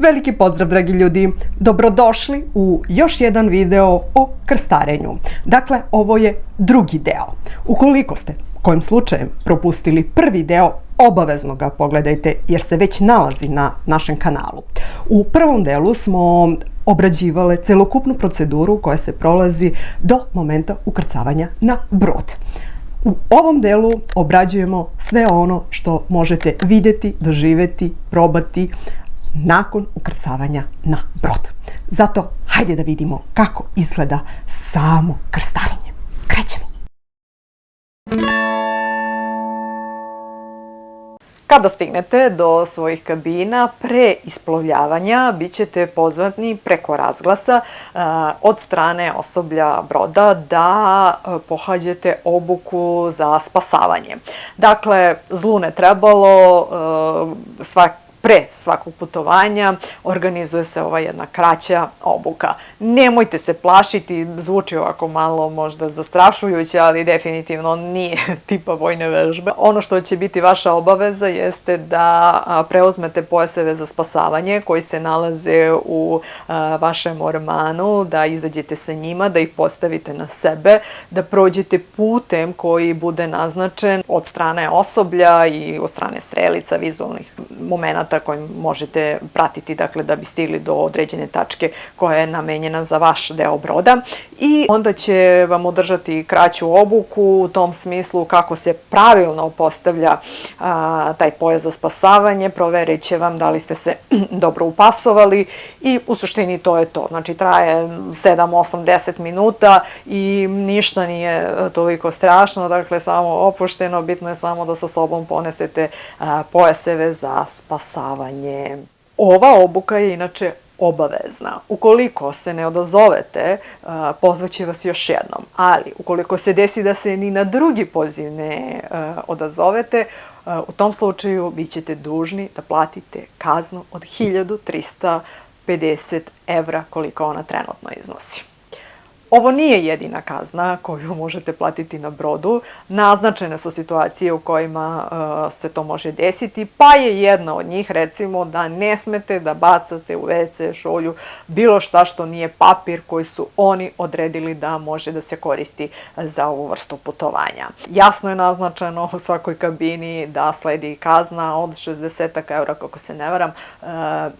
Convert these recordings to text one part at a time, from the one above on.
Veliki pozdrav, dragi ljudi! Dobrodošli u još jedan video o krstarenju. Dakle, ovo je drugi deo. Ukoliko ste kojim slučajem propustili prvi deo, obavezno ga pogledajte jer se već nalazi na našem kanalu. U prvom delu smo obrađivale celokupnu proceduru koja se prolazi do momenta ukrcavanja na brod. U ovom delu obrađujemo sve ono što možete vidjeti, doživjeti, probati nakon ukrcavanja na brod. Zato hajde da vidimo kako izgleda samo krstarenje. Krećemo! Kada stignete do svojih kabina, pre isplovljavanja bit ćete pozvani preko razglasa od strane osoblja broda da pohađate obuku za spasavanje. Dakle, zlu ne trebalo, pre svakog putovanja organizuje se ova jedna kraća obuka. Nemojte se plašiti, zvuči ovako malo možda zastrašujuće, ali definitivno nije tipa vojne vežbe. Ono što će biti vaša obaveza jeste da preuzmete pojaseve za spasavanje koji se nalaze u vašem ormanu, da izađete sa njima, da ih postavite na sebe, da prođete putem koji bude naznačen od strane osoblja i od strane strelica, vizualnih momenata kojim možete pratiti, dakle, da bi stigli do određene tačke koja je namenjena za vaš deo broda. I onda će vam održati kraću obuku u tom smislu kako se pravilno postavlja taj pojas za spasavanje, proverit će vam da li ste se dobro upasovali i u suštini to je to. Znači, traje 7, 8, 10 minuta i ništa nije toliko strašno, dakle, samo opušteno, bitno je samo da sa sobom ponesete pojaseve za spasavanje. Ova obuka je inače obavezna. Ukoliko se ne odazovete, pozvaće vas još jednom, ali ukoliko se desi da se ni na drugi poziv ne odazovete, u tom slučaju bit ćete dužni da platite kaznu od 1350 evra koliko ona trenutno iznosi. Ovo nije jedina kazna koju možete platiti na brodu. Naznačene su situacije u kojima se to može desiti, pa je jedna od njih, recimo, da ne smete da bacate u WC šolju bilo šta što nije papir koji su oni odredili da može da se koristi za ovu vrstu putovanja. Jasno je naznačeno u svakoj kabini da sledi kazna od 60 evra, kako se ne varam,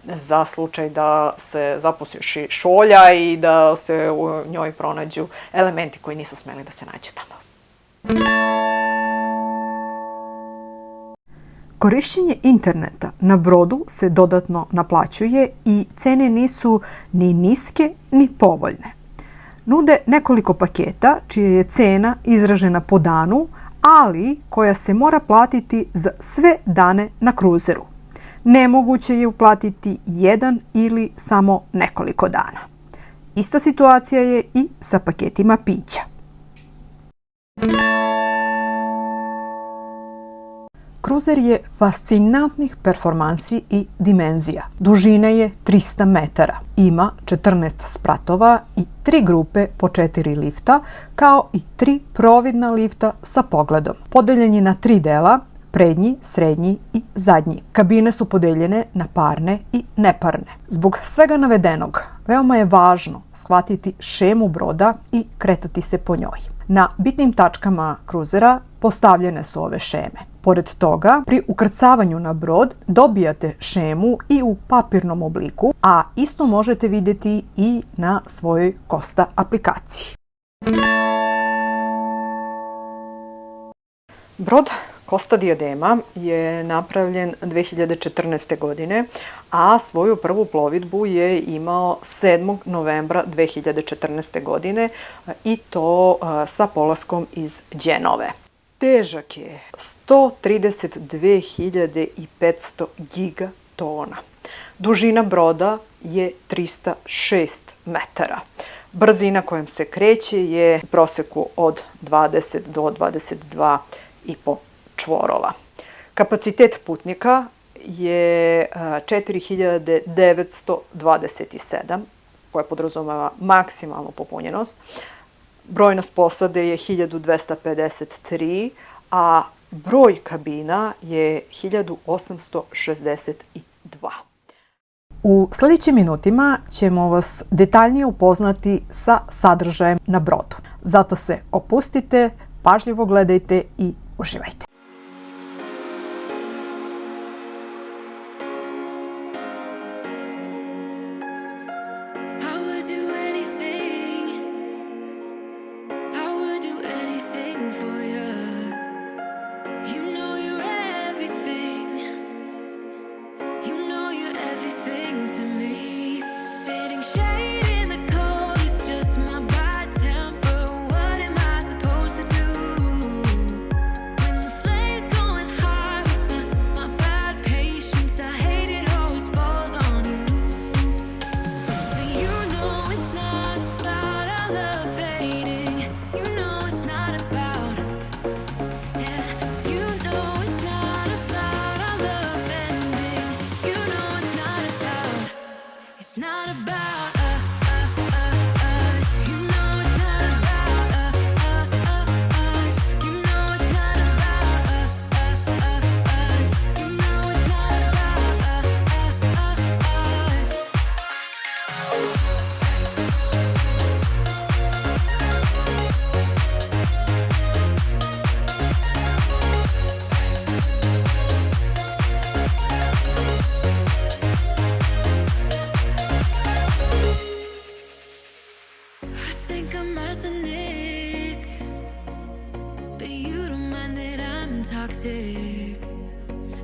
za slučaj da se zapuši šolja i da se u njoj pronađu elementi koji nisu smeli da se nađu tamo. Korišćenje interneta na brodu se dodatno naplaćuje i cene nisu ni niske ni povoljne. Nude nekoliko paketa čija je cena izražena po danu, ali koja se mora platiti za sve dane na kruzeru. Nemoguće je uplatiti jedan ili samo nekoliko dana. Ista situacija je i sa paketima pića. Kruzer je fascinantnih performansi i dimenzija. Dužine je 300 metara. Ima 14 spratova i 3 grupe po 4 lifta, kao i 3 providna lifta sa pogledom. Podeljen je na 3 dela, prednji, srednji i zadnji. Kabine su podeljene na parne i neparne. Zbog svega navedenog, veoma je važno shvatiti šemu broda i kretati se po njoj. Na bitnim tačkama kruzera postavljene su ove šeme. Pored toga, pri ukrcavanju na brod dobijate šemu i u papirnom obliku, a isto možete vidjeti i na svojoj Costa aplikaciji. Brod Costa Diadema je napravljen 2014. godine, a svoju prvu plovidbu je imao 7. novembra 2014. godine i to sa polaskom iz Đenove. Težak je 132.500 gigatona. Dužina broda je 306 metara. Brzina kojom se kreće je u proseku od 20 do 22,5 čvorova. Kapacitet putnika je 4.927, koja podrazumeva maksimalnu popunjenost. Brojnost posade je 1.253, a broj kabina je 1.862. U sljedećim minutima ćemo vas detaljnije upoznati sa sadržajem na brodu. Zato se opustite, pažljivo gledajte i uživajte.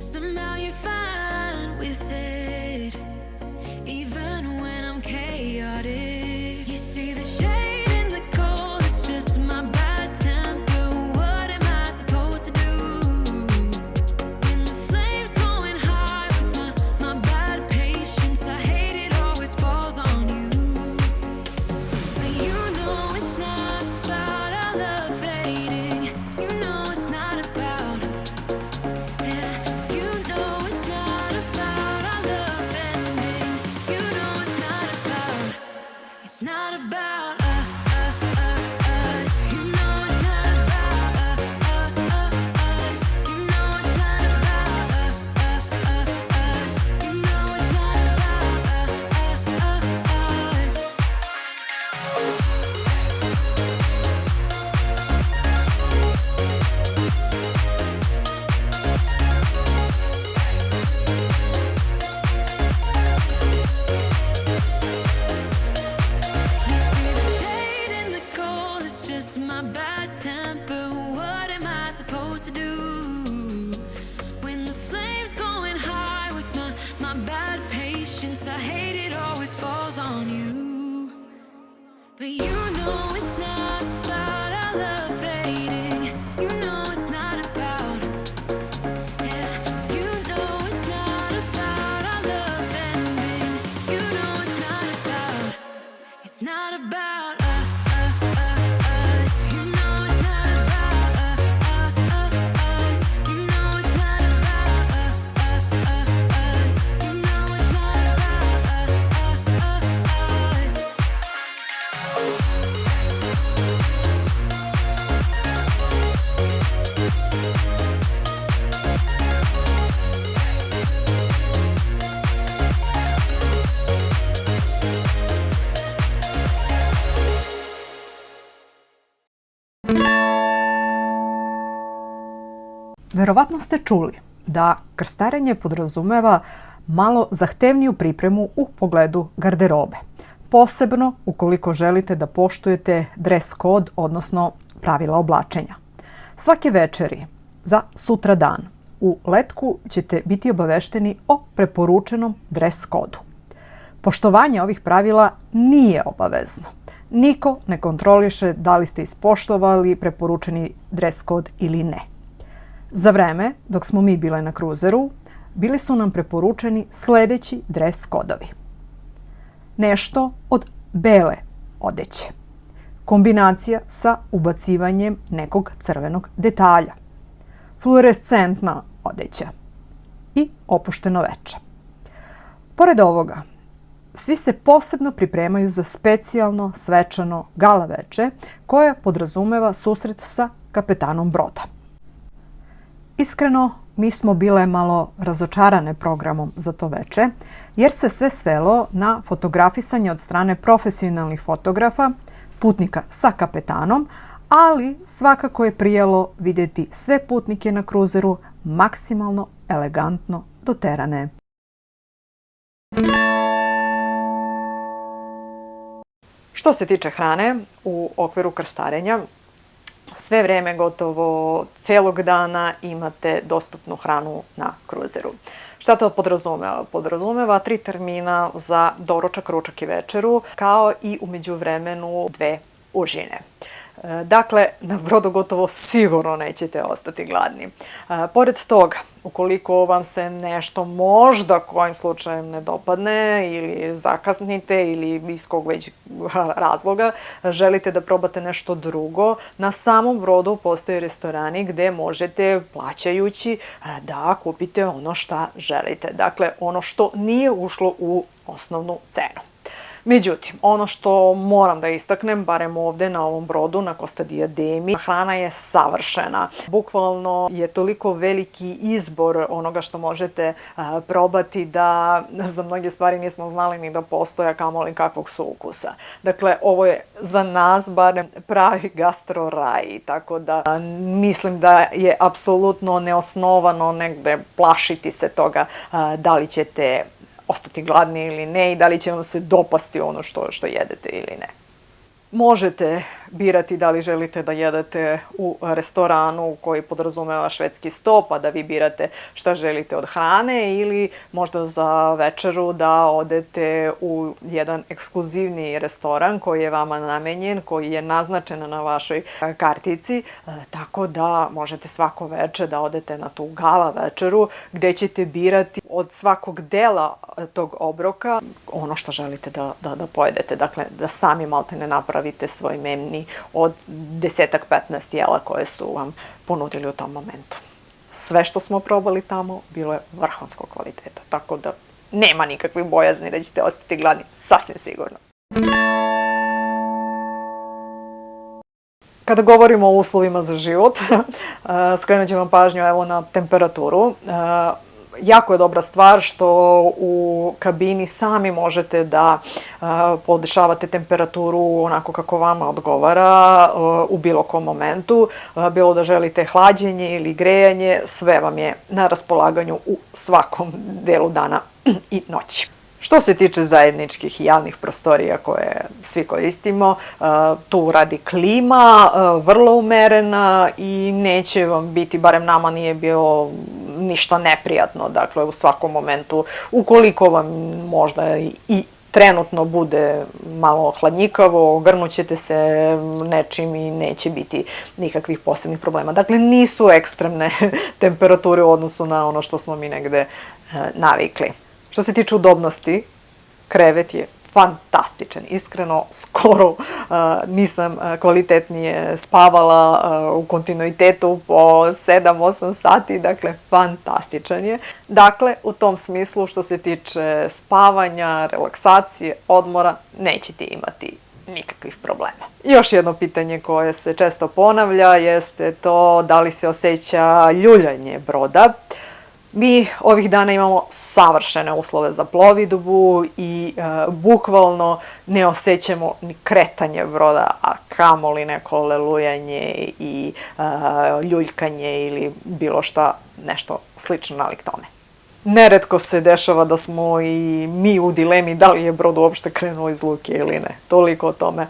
Somehow you're fine with it, even when I'm chaotic. You see the shade in the cold, it's just my bad temper. What am I supposed to do when the flame's going high with my bad patience? I hate it always falls on you. But you know it's not about our love fading. You know it's not about, yeah. You know it's not about our love ending. You know it's not about, it's not about us. You know it's not about us. You know it's not about us. You know it's not about us. You see the shade in the cold, it's just my bad temper. What am I supposed to do when the flame's going high with my bad patience? I hate it always falls on you. But you know it's not about our love fading. You know it's not about, yeah. You know it's not about our love ending. You know it's not about, it's not about us. You know it's not about us. You know it's not about us. You know it's not about us. Verovatno ste čuli da krstarenje podrazumeva malo zahtevniju pripremu u pogledu garderobe. Posebno ukoliko želite da poštujete dres kod, odnosno pravila oblačenja. Svake večeri za sutra dan u letku ćete biti obavešteni o preporučenom dres kodu. Poštovanje ovih pravila nije obavezno. Niko ne kontroliše da li ste ispoštovali preporučeni dres kod ili ne. Za vreme dok smo mi bile na kruzeru, bili su nam preporučeni sledeći dres kodovi. Nešto od bele odeće. Kombinacija sa ubacivanjem nekog crvenog detalja. Fluorescentna odeća i opušteno veče. Pored ovoga, svi se posebno pripremaju za specijalno svečano gala veče koje podrazumeva susret sa kapetanom broda. Iskreno, mi smo bile malo razočarane programom za to veče, jer se sve svelo na fotografisanje od strane profesionalnih fotografa, putnika sa kapetanom, ali svakako je prijelo vidjeti sve putnike na kruzeru maksimalno elegantno doterane. Što se tiče hrane, u okviru krstarenja, sve vrijeme, gotovo celog dana imate dostupnu hranu na kruzeru. Šta to podrazumeva? Podrazumeva 3 termina za doručak, ručak i večeru, kao i u međuvremenu 2 užine. Dakle, na brodu gotovo sigurno nećete ostati gladni. Pored toga, ukoliko vam se nešto možda kojim slučajem ne dopadne ili zakasnite ili iz kog već razloga želite da probate nešto drugo, na samom brodu postoje restorani gdje možete, plaćajući, da kupite ono šta želite. Dakle, ono što nije ušlo u osnovnu cenu. Međutim, ono što moram da istaknem, barem ovdje na ovom brodu, na Costa Diademi, hrana je savršena. Bukvalno je toliko veliki izbor onoga što možete probati da za mnoge stvari nismo znali ni da postoje, a kamoli kakvog su ukusa. Dakle, ovo je za nas barem pravi gastro raj, tako da mislim da je apsolutno neosnovano negde plašiti se toga da li ćete ostati gladni ili ne i da li će vam se dopasti ono što jedete ili ne. Možete birati da li želite da jedete u restoranu koji podrazumeva švedski sto, pa da vi birate šta želite od hrane, ili možda za večeru da odete u jedan ekskluzivni restoran koji je vama namenjen, koji je naznačen na vašoj kartici, tako da možete svako večer da odete na tu gala večeru gdje ćete birati od svakog dela tog obroka ono što želite da pojedete. Dakle, da sami malte ne napravite svoj meni od 10-15 jela koje su vam ponudili u tom momentu. Sve što smo probali tamo bilo je vrhunskog kvaliteta, tako da nema nikakvih bojazni da ćete ostati gladni, sasvim sigurno. Kada govorimo o uslovima za život, skrenut ću vam pažnju evo na temperaturu. Jako je dobra stvar što u kabini sami možete da podešavate temperaturu onako kako vama odgovara u bilo kom momentu. Bilo da želite hlađenje ili grejanje, sve vam je na raspolaganju u svakom delu dana i noći. Što se tiče zajedničkih i javnih prostorija koje svi koristimo, tu radi klima, vrlo umerena i neće vam biti, barem nama nije bilo ništa neprijatno, dakle u svakom momentu, ukoliko vam možda i trenutno bude malo hladnjikavo, grnut ćete se nečim i neće biti nikakvih posebnih problema. Dakle, nisu ekstremne temperature u odnosu na ono što smo mi negde navikli. Što se tiče udobnosti, krevet je fantastičan. Iskreno, skoro nisam kvalitetnije spavala u kontinuitetu po 7-8 sati, dakle fantastičan je. Dakle, u tom smislu što se tiče spavanja, relaksacije, odmora, nećete imati nikakvih problema. Još jedno pitanje koje se često ponavlja jeste to da li se osjeća ljuljanje broda. Mi ovih dana imamo savršene uslove za plovidbu i bukvalno ne osjećamo ni kretanje broda, a kamoli neko lelujanje i ljuljkanje ili bilo šta nešto slično nalik tome. Neretko se dešava da smo i mi u dilemi da li je brod uopšte krenuo iz luke ili ne. Toliko o tome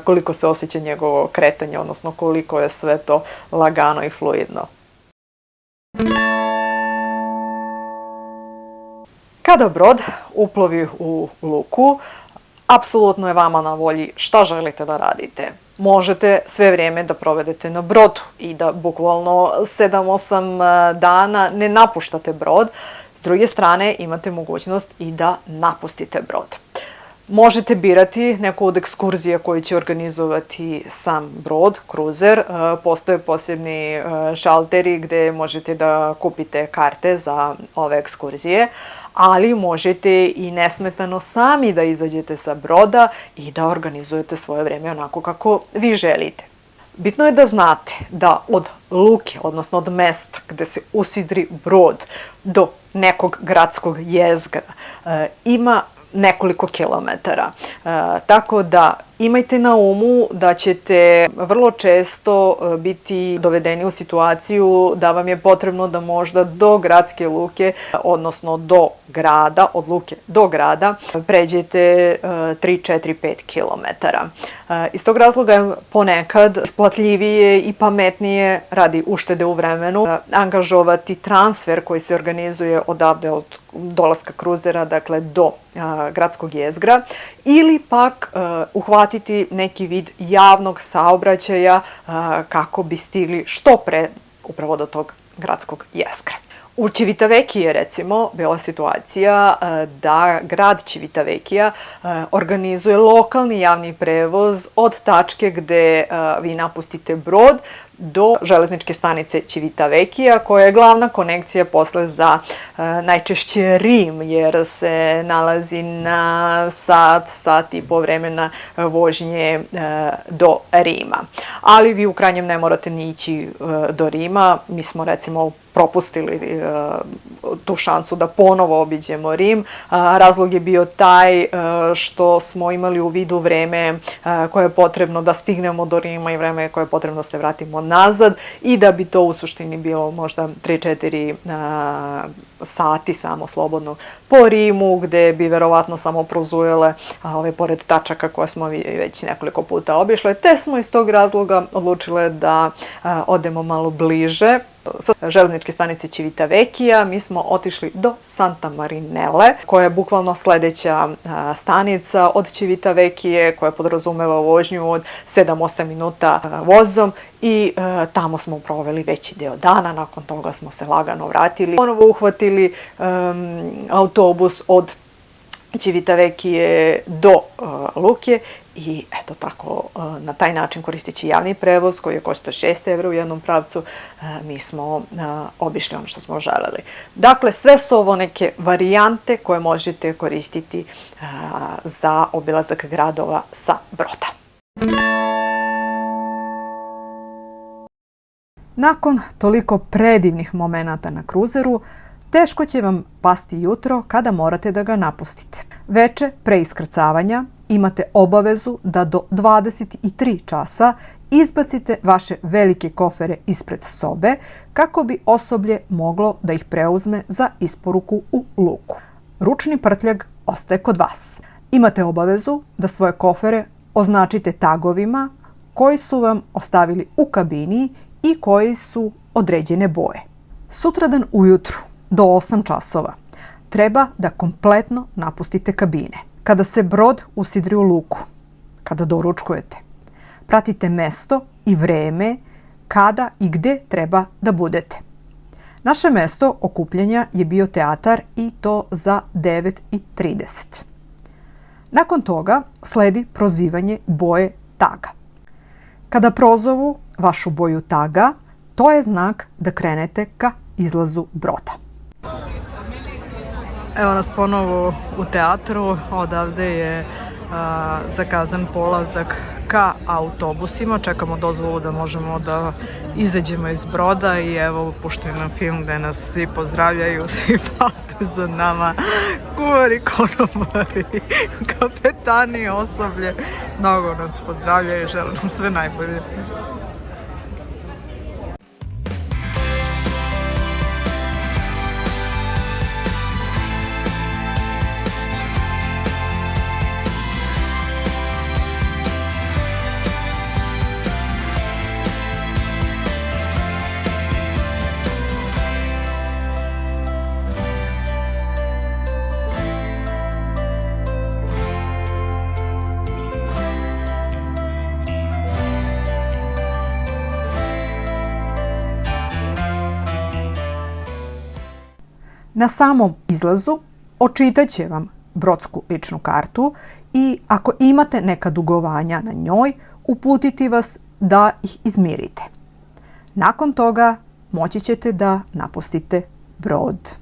koliko se osjeća njegovo kretanje, odnosno koliko je sve to lagano i fluidno. Kada brod uplovi u luku, apsolutno je vama na volji šta želite da radite. Možete sve vrijeme da provedete na brodu i da bukvalno 7-8 dana ne napuštate brod. S druge strane, imate mogućnost i da napustite brod. Možete birati neku od ekskurzija koju će organizovati sam brod, kruzer. Postoje posebni šalteri gdje možete da kupite karte za ove ekskurzije, ali možete i nesmetano sami da izađete sa broda i da organizujete svoje vrijeme onako kako vi želite. Bitno je da znate da od luke, odnosno od mesta gde se usidri brod do nekog gradskog jezgra ima nekoliko kilometara. Tako da imajte na umu da ćete vrlo često biti dovedeni u situaciju da vam je potrebno da možda do gradske luke, odnosno do grada, od luke do grada, pređete 3, 4, 5 kilometara. Iz tog razloga je ponekad isplatljivije i pametnije radi uštede u vremenu angažovati transfer koji se organizuje odavde od dolaska kruzera, dakle do gradskog jezgra, ili pak uhvatiti neki vid javnog saobraćaja kako bi stigli što pre upravo do tog gradskog jezgra. U Civitavecchiji je recimo bila situacija da grad Civitavecchia organizuje lokalni javni prevoz od tačke gde vi napustite brod do železničke stanice Civitavecchia, koja je glavna konekcija posle za najčešće Rim, jer se nalazi na sat i po vremena vožnje do Rima. Ali vi u krajnjem ne morate ni ići do Rima. Mi smo recimo propustili tu šansu da ponovo obiđemo Rim. Razlog je bio taj što smo imali u vidu vreme koje je potrebno da stignemo do Rima i vreme koje je potrebno da se vratimo nazad, i da bi to u suštini bilo možda 3-4 sati samo slobodno po Rimu, gde bi verovatno samo prozujele pored tačaka koje smo već nekoliko puta obišle, te smo iz tog razloga odlučile da odemo malo bliže. Sa železničke stanice Civitavecchia mi smo otišli do Santa Marinelle, koja je bukvalno sledeća stanica od Civitavecchije, koja podrazumeva vožnju od 7-8 minuta vozom, i tamo smo proveli veći deo dana. Nakon toga smo se lagano vratili, ponovo uhvatili autobus od Civitavecchije do luke, i eto tako, na taj način, koristeći javni prevoz koji je košta 6 € u jednom pravcu, mi smo obišli ono što smo želeli. Dakle, sve su ovo neke varijante koje možete koristiti za obilazak gradova sa broda. Nakon toliko predivnih momenata na kruzeru, teško će vam pasti jutro kada morate da ga napustite. Veče pre iskrcavanja imate obavezu da do 23 časa izbacite vaše velike kofere ispred sobe kako bi osoblje moglo da ih preuzme za isporuku u luku. Ručni prtljag ostaje kod vas. Imate obavezu da svoje kofere označite tagovima koji su vam ostavili u kabini i koji su određene boje. Sutradan ujutru do 8 časova treba da kompletno napustite kabine. Kada se brod usidri u luku, kada doručkujete, pratite mesto i vreme kada i gde treba da budete. Naše mesto okupljanja je bio teatar, i to za 9:30. Nakon toga sledi prozivanje boje taga. Kada prozovu vašu boju taga, to je znak da krenete ka izlazu broda. Evo nas ponovo u teatru. Odavde je zakazan polazak ka autobusima. Čekamo dozvolu da možemo da izađemo iz broda, i evo puštaju nam film gde nas svi pozdravljaju, svi pate za nama, kuvari, konobari, kapetani, osoblje. Mnogo nas pozdravljaju i žele nam sve najbolje. Na samom izlazu očitat će vam brodsku ličnu kartu, i ako imate neka dugovanja na njoj, uputiti vas da ih izmirite. Nakon toga moći ćete da napustite brod.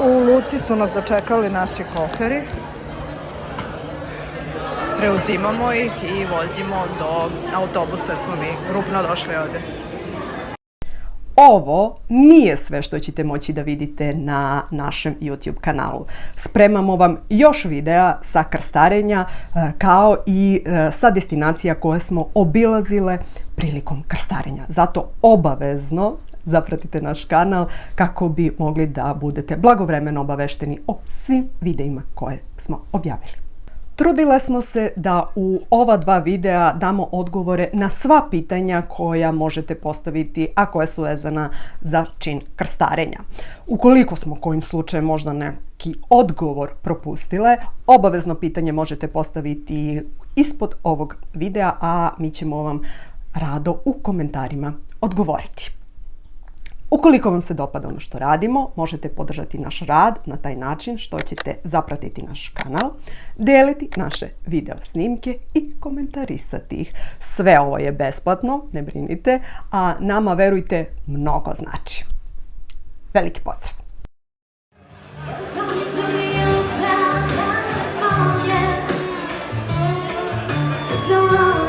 U luci su nas dočekali naši koferi. preuzimamo ih i vozimo do autobusa, smo mi grupno došli ovde. Ovo nije sve što ćete moći da vidite na našem YouTube kanalu. Spremamo vam još videa sa krstarenja kao i sa destinacija koje smo obilazile prilikom krstarenja. Zato obavezno zapratite naš kanal kako bi mogli da budete blagovremeno obavešteni o svim videima koje smo objavili. Trudile smo se da u ova 2 videa damo odgovore na sva pitanja koja možete postaviti, a koja su vezana za čin krstarenja. Ukoliko smo kojim slučajem možda neki odgovor propustile, obavezno pitanje možete postaviti ispod ovog videa, a mi ćemo vam rado u komentarima odgovoriti. Ukoliko vam se dopada ono što radimo, možete podržati naš rad na taj način što ćete zapratiti naš kanal, deliti naše video snimke i komentarisati ih. Sve ovo je besplatno, ne brinite, a nama, verujte, mnogo znači. Veliki pozdrav! Come to the old town California. So don't